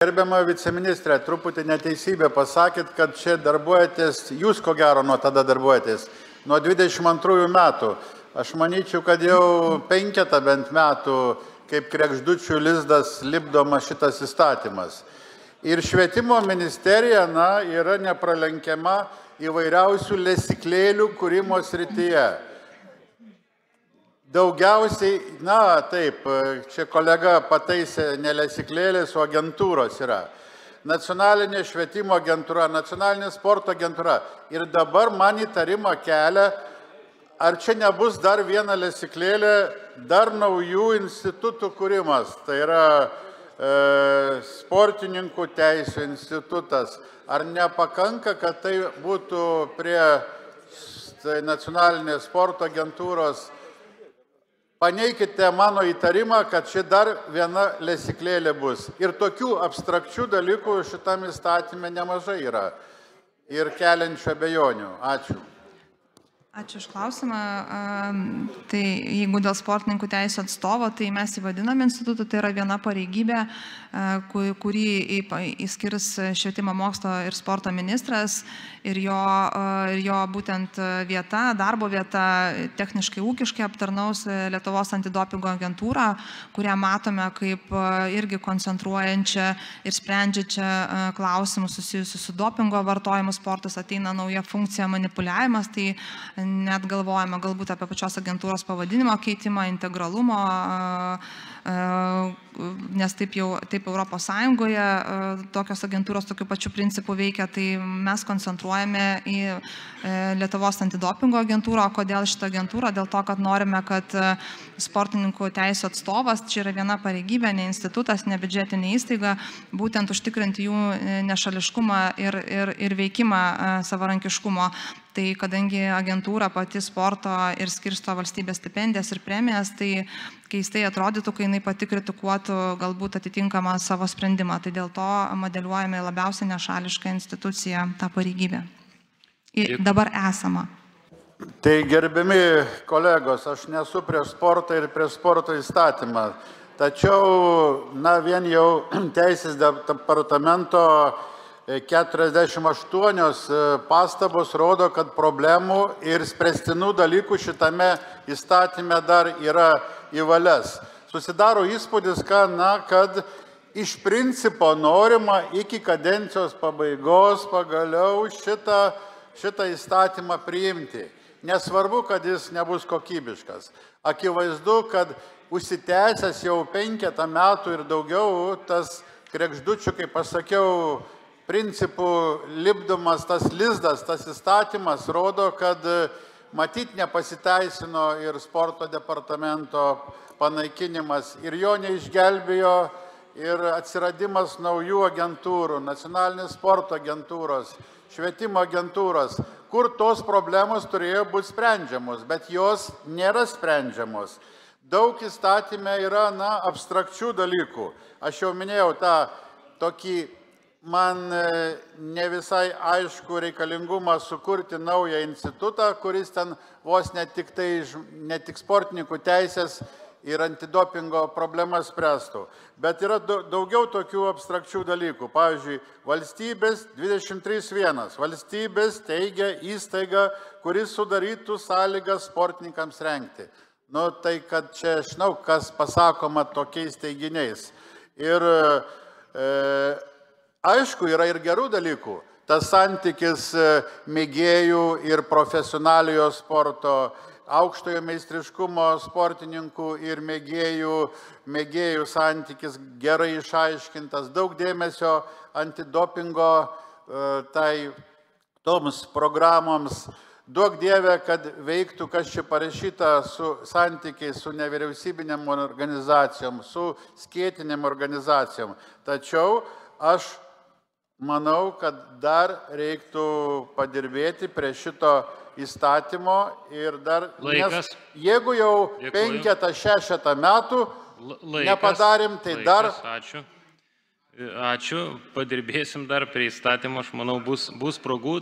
Gerbiama viceministrė, truputį neteisybę pasakėt, kad čia darbuojatės, jūs ko gero nuo tada darbuojatės, nuo 22 metų. Aš manyčiau, kad jau 5 bent metų, kaip kregždučių lizdas lipdoma šitas įstatymas. Ir švietimo ministerija, yra nepralenkiama įvairiausių lesyklėlių kūrimo srityje. Daugiausiai, taip, čia kolega pataisė ne lesyklėlės, o agentūros yra. Nacionalinė švietimo agentūra, nacionalinė sporto agentūra. Ir dabar man įtarimą kelia, ar čia nebus dar viena lesyklėlė, dar naujų institutų kūrimas. Tai yra sportininkų teisių institutas. Ar nepakanka, kad tai būtų prie nacionalinės sporto agentūros? Paneikite mano įtarimą, kad čia dar viena lesyklėlė bus. Ir tokių abstrakčių dalykų šitam įstatyme nemažai yra. Ir keliančių abejonių. Ačiū. Ačiū už klausimą. Tai jeigu dėl sportininkų teisų atstovo, tai mes įvadiname institutą, tai yra viena pareigybė, kurį įskirs švietimo mokslo ir sporto ministras ir jo būtent vieta, darbo vieta techniškai ūkiškai aptarnaus Lietuvos antidopingo agentūrą, kurią matome kaip irgi koncentruojančią ir sprendžiančią klausimus susijusius su dopingo vartojimu. Sportas ateina nauja funkcija manipuliavimas, tai net galvojame galbūt apie pačios agentūros pavadinimo keitimą, integralumo, nes taip Europos Sąjungoje tokios agentūros tokiu pačiu principu veikia, tai mes koncentruojame į Lietuvos antidopingo agentūrą. Kodėl šitą agentūrą? Dėl to, kad norime, kad sportininkų teisų atstovas, čia yra viena pareigybė, ne institutas, ne biudžetinė įstaiga, būtent užtikrinti jų nešališkumą ir veikimą savarankiškumo. Tai kadangi agentūra pati sporto ir skirsto valstybės stipendijas ir premijas, tai keistai atrodytų, kai jinai pati kritikuotų galbūt atitinkamą savo sprendimą. Tai dėl to modeliuojame labiausiai nešališką instituciją, tą pareigybę. Ir dabar esama. Tai gerbiami kolegos, aš nesu prieš sportą ir prieš sporto įstatymą. Tačiau, vien jau teisės departamento 48 pastabos rodo, kad problemų ir spręstinų dalykų šitame įstatyme dar yra į valias. Susidaro įspūdis, kad iš principo norima iki kadencijos pabaigos pagaliau šitą įstatymą priimti. Nesvarbu, kad jis nebus kokybiškas. Akivaizdu, kad užsitęsęs jau 5 metų ir daugiau tas kregždučių, kaip pasakiau, principų lipdomas tas lizdas, tas įstatymas rodo, kad matyt nepasiteisino ir sporto departamento panaikinimas, ir jo neišgelbėjo ir atsiradimas naujų agentūrų, nacionalinės sporto agentūros, švietimo agentūros, kur tos problemos turėjo būti sprendžiamos, bet jos nėra sprendžiamos. Daug įstatymė yra, abstrakčių dalykų. Aš jau minėjau tą tokį man ne visai aišku reikalingumą sukurti naują institutą, kuris ten vos ne tik sportininkų teisės ir antidopingo problemas spręstų. Bet yra daugiau tokių abstrakčių dalykų. Pavyzdžiui, valstybės 23.1. Valstybės teigia įstaigą, kuris sudarytų sąlygas sportininkams rengti. Tai kad čia žinau, kas pasakoma tokiais teiginiais. Ir aišku, yra ir gerų dalykų. Tas santykis mėgėjų ir profesionaliojo sporto, aukštojo meistriškumo sportininkų ir mėgėjų santykis gerai išaiškintas. Daug dėmesio antidopingo toms programoms. Duok Dieve, kad veiktų, kas čia parašyta, su santykiai su nevyriausybinėm organizacijom, su skėtinėm organizacijom. Tačiau aš manau, kad dar reiktų padirbėti prie šito įstatymo ir dar, nes jeigu jau 5-6 metų nepadarim, tai dar... Ačiū. Padirbėsim dar prie įstatymo, aš manau, bus progų.